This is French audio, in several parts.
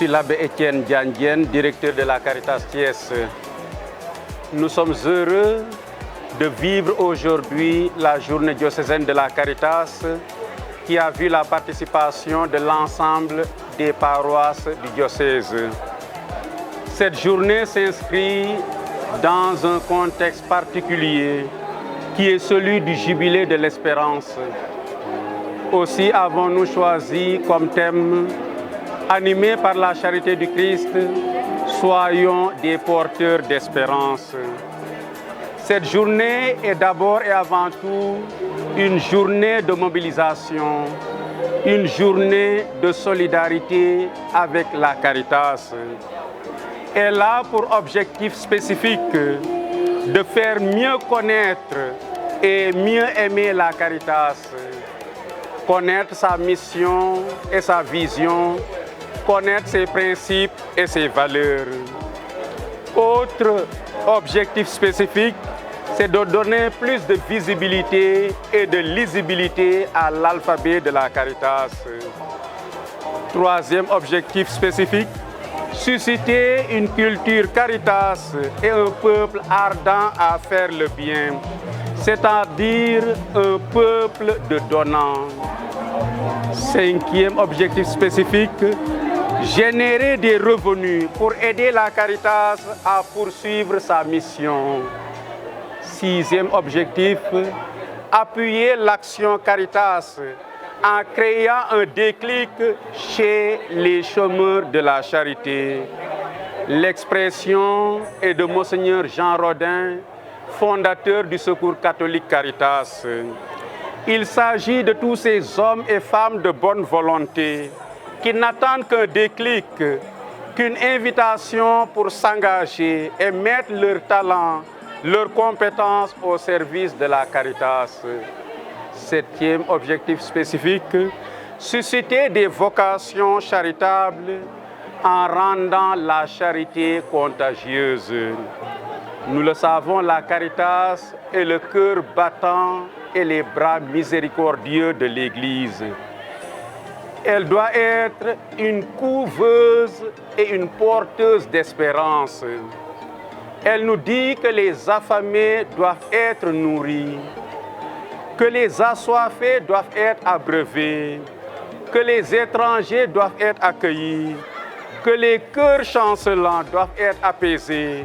suis l'abbé Étienne Diandienne, directeur de la Caritas Thiès. Nous sommes heureux de vivre aujourd'hui la journée diocésaine de la Caritas qui a vu la participation de l'ensemble des paroisses du diocèse. Cette journée s'inscrit dans un contexte particulier qui est celui du jubilé de l'espérance. Aussi avons-nous choisi comme thème, animé par la charité du Christ, soyons des porteurs d'espérance. Cette journée est d'abord et avant tout une journée de mobilisation, une journée de solidarité avec la Caritas. Elle a pour objectif spécifique de faire mieux connaître et mieux aimer la Caritas, connaître sa mission et sa vision, connaître ses principes et ses valeurs. Autre objectif spécifique, c'est de donner plus de visibilité et de lisibilité à l'alphabet de la Caritas. Troisième objectif spécifique, susciter une culture Caritas et un peuple ardent à faire le bien, c'est-à-dire un peuple de donnants. Cinquième objectif spécifique, générer des revenus pour aider la Caritas à poursuivre sa mission. Sixième objectif, appuyer l'action Caritas en créant un déclic chez les chômeurs de la charité. L'expression est de Monseigneur Jean Rodin, fondateur du Secours catholique Caritas. Il s'agit de tous ces hommes et femmes de bonne volonté qui n'attendent qu'un déclic, qu'une invitation pour s'engager et mettre leur talent, leurs compétences au service de la Caritas. Septième objectif spécifique, susciter des vocations charitables en rendant la charité contagieuse. Nous le savons, la Caritas est le cœur battant et les bras miséricordieux de l'Église. Elle doit être une couveuse et une porteuse d'espérance. Elle nous dit que les affamés doivent être nourris, que les assoiffés doivent être abreuvés, que les étrangers doivent être accueillis, que les cœurs chancelants doivent être apaisés,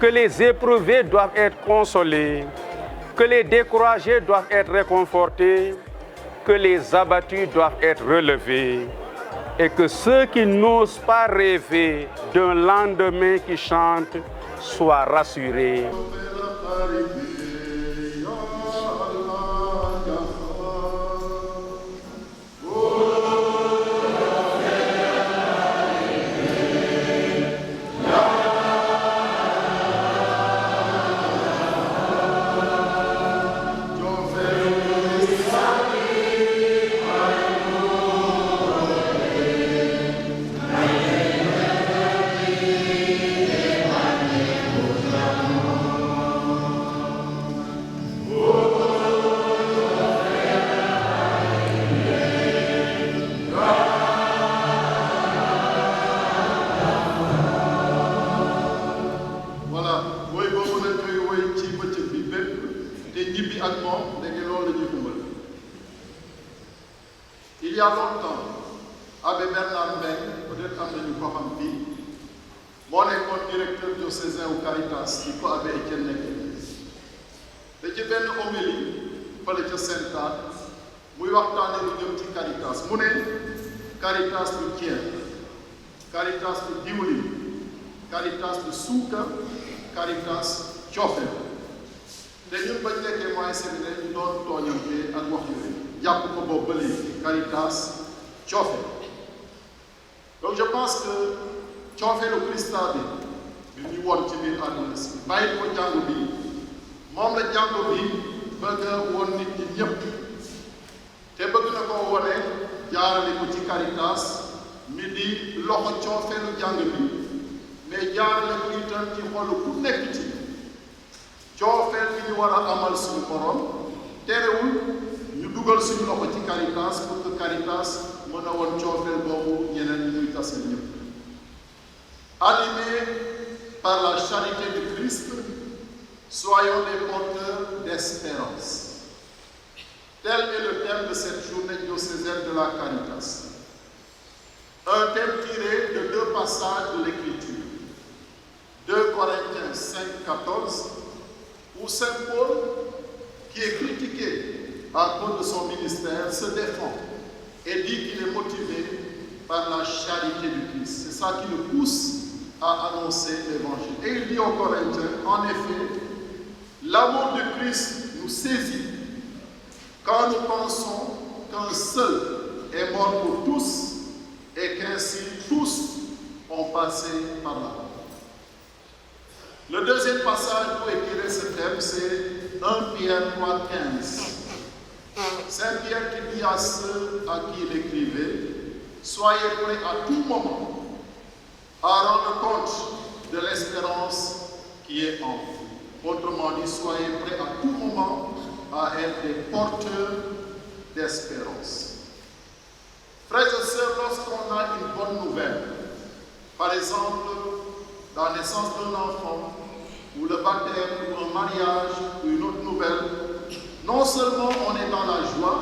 que les éprouvés doivent être consolés, que les découragés doivent être réconfortés, que les abattus doivent être relevés, et que ceux qui n'osent pas rêver d'un lendemain qui chante soient rassurés. Il y a longtemps, Abbé Bernard Mbengue, peut-être am nañu ko xam fii, moo nekkoon directeur diocésain au Caritas di ko Abbé Étienne nekk te ci benn homélie fële ca Sainte-Anne muy waxtaane lu jëm ci Caritas mu ne Caritas du ceeb, Caritas du diwlin, Caritas du suukar, Caritas cofeel te ñun bañ nekkee mooy séminaire ñu doon tooñante ak wax yooyu jàpp ko boobu ba léegi Caritas cofeel. Donc je pense que coofeelu Christa bi ñu won ci biir àdduna si bàyyi ko jàngu bi moom la jàngu bi bëgg a won nit ñi ñëpp te bëgg na koo wone jaarale ko ci Caritas mi di loxo coofeelu jàng bi mais jaarale ko itam ci xolu ku nekk ci coofeel bi ñu war a amal suñu borom terewul ñu dugal suñu loxo ci Caritas pour que Caritas mën a woon coofeel boobu ñeneen ñi ñuy tasal ñëpp Animés par la charité du Christ, soyons des porteurs d'espérance. Tel est le thème de cette journée diocésaine de la Caritas. Un thème tiré de deux passages de l'Écriture. 2 Corinthiens 5, 14, où Saint Paul, qui est critiqué à cause de son ministère, se défend et dit qu'il est motivé par la charité du Christ. C'est ça qui le pousse à annoncer l'Évangile. Et il dit aux Corinthiens, en effet, l'amour du Christ nous saisit quand nous pensons qu'un seul est mort pour tous et qu'ainsi tous ont passé par là. Le deuxième passage pour éclairer ce thème, c'est 1 Pierre 3, 15. Saint Pierre qui dit à ceux à qui il écrivait, soyez prêts à tout moment à rendre compte de l'espérance qui est en vous. Autrement dit, soyez prêts à tout moment à être des porteurs d'espérance. Frères et sœurs, lorsqu'on a une bonne nouvelle, par exemple la naissance d'un enfant, ou le baptême, ou un mariage, ou une autre nouvelle, non seulement on est dans la joie,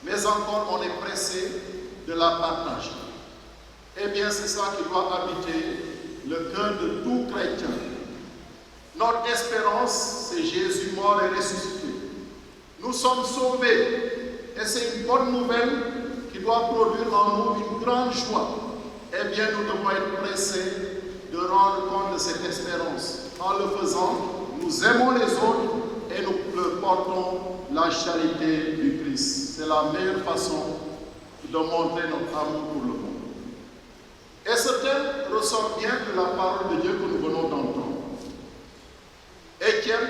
mais encore on est pressé de la partager. Eh bien, c'est ça qui doit habiter le cœur de tout chrétien. Notre espérance, c'est Jésus mort et ressuscité. Nous sommes sauvés, et c'est une bonne nouvelle qui doit produire en nous une grande joie. Eh bien, nous devons être pressés de rendre compte de cette espérance. En le faisant, nous aimons les autres et nous leur portons la charité du Christ. C'est la meilleure façon de montrer notre amour pour le monde. Et ce thème ressort bien de la parole de Dieu que nous venons d'entendre. Étienne,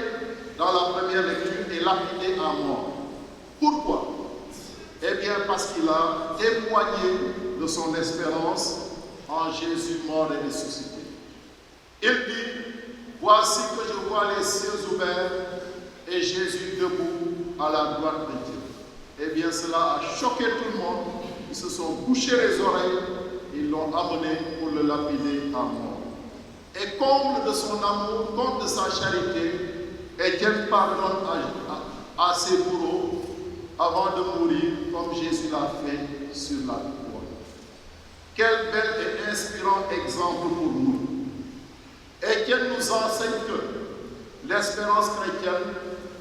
dans la première lecture, est lapidé à mort. Pourquoi? Eh bien, parce qu'il a témoigné de son espérance en Jésus mort et ressuscité. Il dit, voici que je vois les cieux ouverts et Jésus debout à la droite de Dieu. Eh bien, cela a choqué tout le monde. Ils se sont bouchés les oreilles, ils l'ont amené pour le lapider à mort. Et comble de son amour, comble de sa charité, Étienne pardonne à ses bourreaux avant de mourir, comme Jésus l'a fait sur la croix. Quel bel et inspirant exemple pour nous. Étienne nous enseigne que l'espérance chrétienne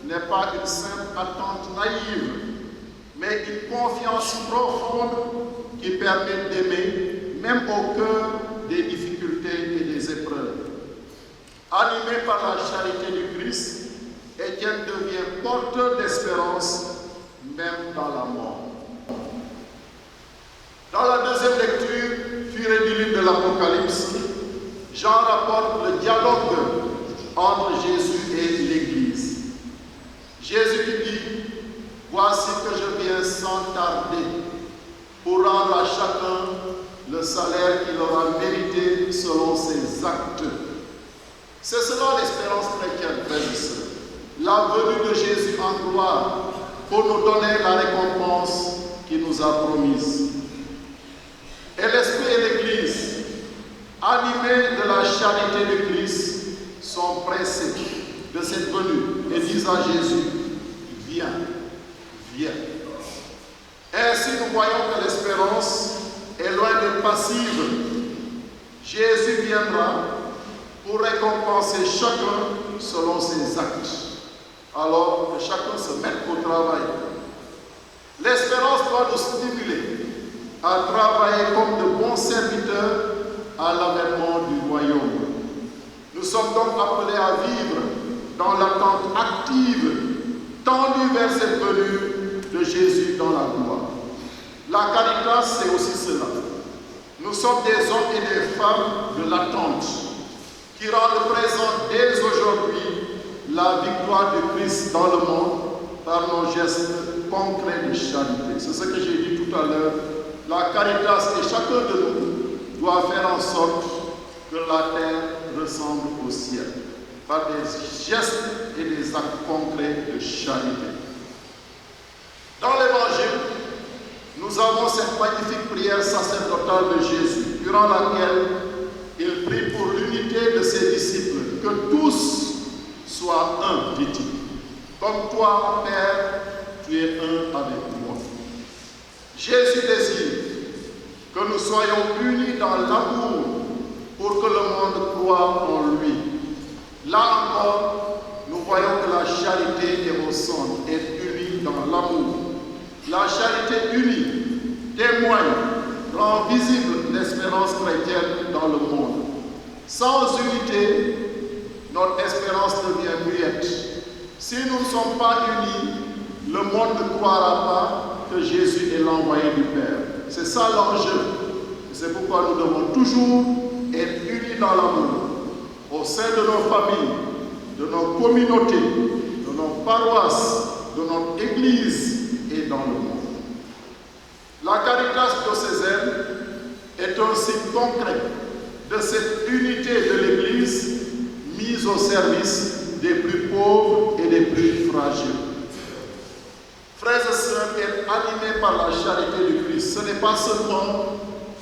n'est pas une simple attente naïve, mais une confiance profonde qui permet d'aimer, même au cœur des difficultés et des épreuves. Animé par la charité du Christ, Étienne devient porteur d'espérance, même dans la mort. Dans la deuxième lecture, tirée du livre de l'Apocalypse, Jean rapporte le dialogue entre Jésus et l'Église. Jésus qui dit, voici que je viens sans tarder pour rendre à chacun le salaire qu'il aura mérité selon ses actes. C'est cela l'espérance chrétienne, frères et sœurs. La venue de Jésus en gloire pour nous donner la récompense qu'il nous a promise. Et l'Esprit et l'Église, animés de la charité de Christ, sont pressés de cette venue et disent à Jésus, viens, viens. Ainsi nous voyons que l'espérance est loin d'être passive. Jésus viendra pour récompenser chacun selon ses actes. Alors que chacun se mette au travail. L'espérance doit nous stimuler à travailler comme de bons serviteurs à l'avènement du royaume. Nous sommes donc appelés à vivre dans l'attente active, tendue vers cette venue de Jésus dans la gloire. La Caritas, c'est aussi cela. Nous sommes des hommes et des femmes de l'attente qui rendent présent dès aujourd'hui la victoire de Christ dans le monde par nos gestes concrets de charité. C'est ce que j'ai dit tout à l'heure. La Caritas et chacun de nous doit faire en sorte que la terre ressemble au ciel par des gestes et des actes concrets de charité. Dans l'Évangile, nous avons cette magnifique prière sacerdotale de Jésus, durant laquelle il prie l'unité de ses disciples, que tous soient un, dit-il. Comme toi, Père, tu es un avec moi. Jésus désire que nous soyons unis dans l'amour pour que le monde croie en lui. Là encore, nous voyons que la charité est au centre, est unie dans l'amour. La charité unie témoigne, rend visible l'espérance chrétienne dans le monde. Sans unité, notre espérance devient muette. Si nous ne sommes pas unis, le monde ne croira pas que Jésus est l'envoyé du Père. C'est ça l'enjeu. C'est pourquoi nous devons toujours être unis dans l'amour, au sein de nos familles, de nos communautés, de nos paroisses, de notre Église et dans le monde. La Caritas diocésaine est un signe concret de cette unité de l'Église mise au service des plus pauvres et des plus fragiles. Frères et sœurs, être animés par la charité du Christ, ce n'est pas seulement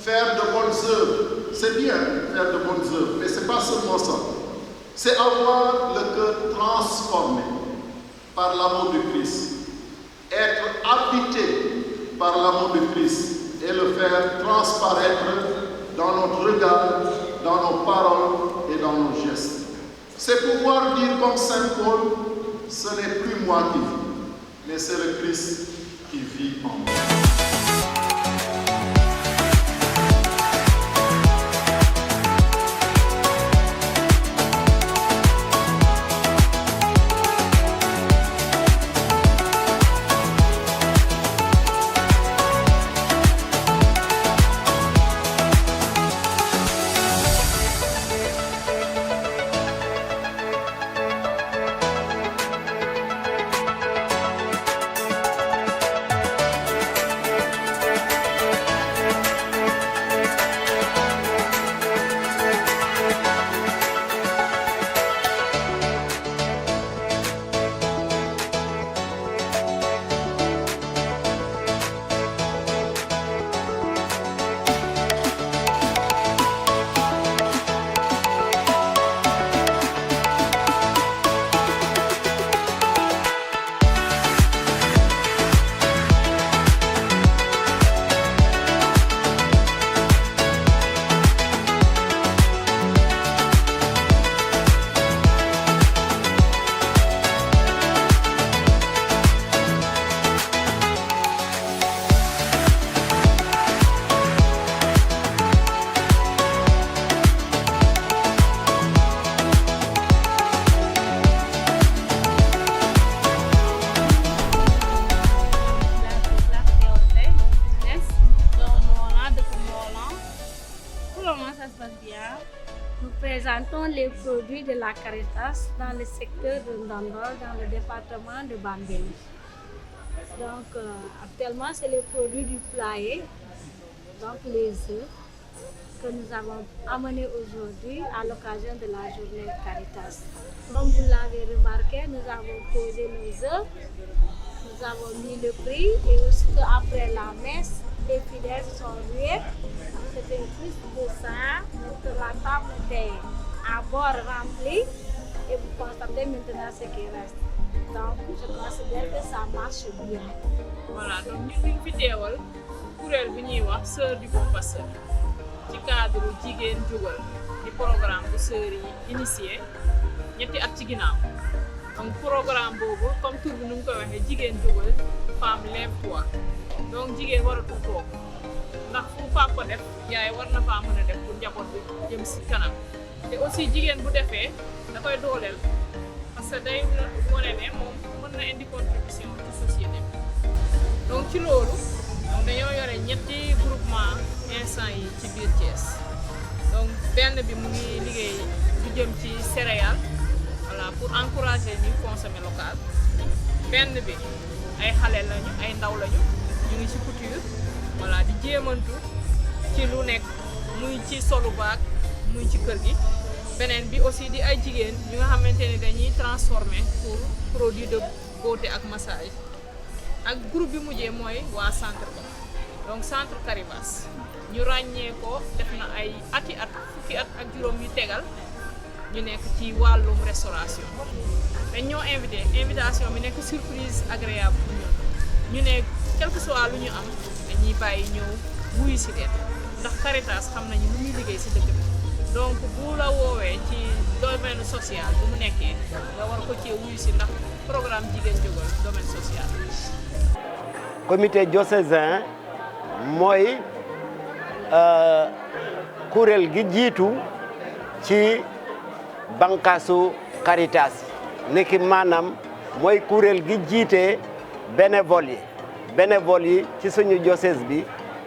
faire de bonnes œuvres. C'est bien faire de bonnes œuvres, mais ce n'est pas seulement ça. C'est avoir le cœur transformé par l'amour du Christ. Être habité par l'amour du Christ et le faire transparaître dans notre regard, dans nos paroles et dans nos gestes. C'est pouvoir dire comme Saint Paul, ce n'est plus moi qui vis, mais c'est le Christ qui vit en moi. Nous présentons les produits de la Caritas dans le secteur de Ndondol, dans le département de Bambey. Donc actuellement, c'est les produits du poulailler, donc les œufs, que nous avons amenés aujourd'hui à l'occasion de la journée de Caritas. Comme vous l'avez remarqué, nous avons posé nos œufs, nous avons mis le prix et aussitôt après la messe, les fidèles sont rués. C'était juste de ça, la table était à bord remplie et vous constatez maintenant ce qui reste. Donc je considère que ça marche bien. Voilà, donc nous sommes ici pour le Sœurs du Bon Pasteur. Dans le cadre du programme de Sœurs initié, nous avons donc le programme, comme tout le monde le dit, femme lève-toi. Donc jigéen waratu toog ndax fu papa def yaay war na faa mën a def pour njaboot bi jëm si kanam te aussi jigéen bu defee da koy dooleel parce que day wane ne moom mën na indi contribution ci société bi donc ci loolu donc dañoo yore ñetti groupement instant yi ci biir Thiès donc benn bi mu ngi liggéey du jëm ci céréales voilà pour encourager ñuy consommer local benn bi ay xale lañu ay ndaw lañu ñu ngi ci couture voilà di jéemantu ci lu nekk muy ci solu baak muy ci kër gi beneen bi aussi di ay jigéen ñu nga xamante ni dañuy transformer pour produit de beauté ak massage ak groupe bi mujjee mooy waa centre ba donc centre Caribas ñu ràññee ko def na ay ati at fukki at ak juróom yu tegal ñu nekk ci wàllum restauration dañ ñoo invitation bi nekk surprise agréable pour ñun ñu ne quel que soit lu ñu am dañuy bàyyi ñëw wuyu si leen ndax Caritas xam nañu lu muy liggéey si dëkk bi donc bu la woowee ci domaine social bu mu nekkee nga war ko ci wuyu si ndax programme jigéen jógal domaine social. Comité diocésain mooy kuréel gi jiitu ci bànqaasu Caritas niki maanaam mooy kuréel gi jiite bénévole yi ci suñu diocèse bi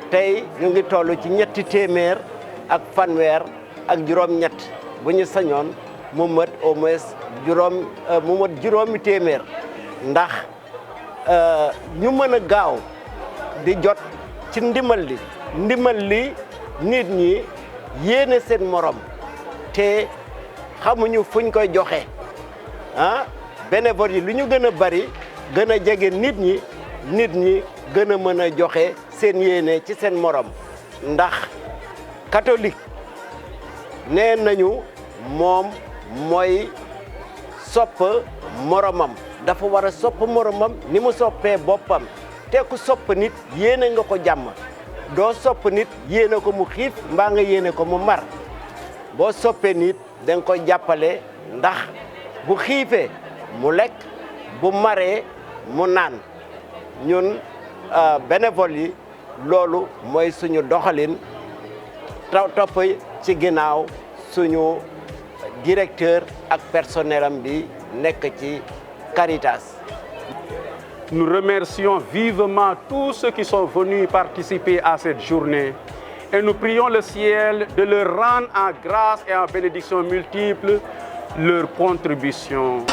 tey ñu ngi toll ci 300 ak fanweer ak juróom-ñett bu ñu sañoon mu mat au moins juróomi téeméer ndax ñu mën a gaaw di jot ci ndimbal li nit ñi yéene seen morom te xamuñu fuñ koy joxe bénévole yi lu ñu gën a bari gën a jege nit ñi gën a mën a joxe seen yéene ci seen morom ndax catholique nee nañu moom mooy sopp moromam dafa war a sopp moromam ni mu soppee boppam te ku sopp nit yéene nga ko jàmm doo sopp nit yéene ko mu xiif mbaa nga yéene ko mu mar boo soppee nit da nga koy jàppale ndax bu xiifee mu lekk bu maree mu naan ñun bénévole yi loolu mooy suñu doxalin topp ci ginnaaw suñu directeur ak personnel am bi nekk ci Caritas. Nous remercions vivement tous ceux qui sont venus participer à cette journée et nous prions le ciel de leur rendre en grâce et en bénédiction multiples leur contribution.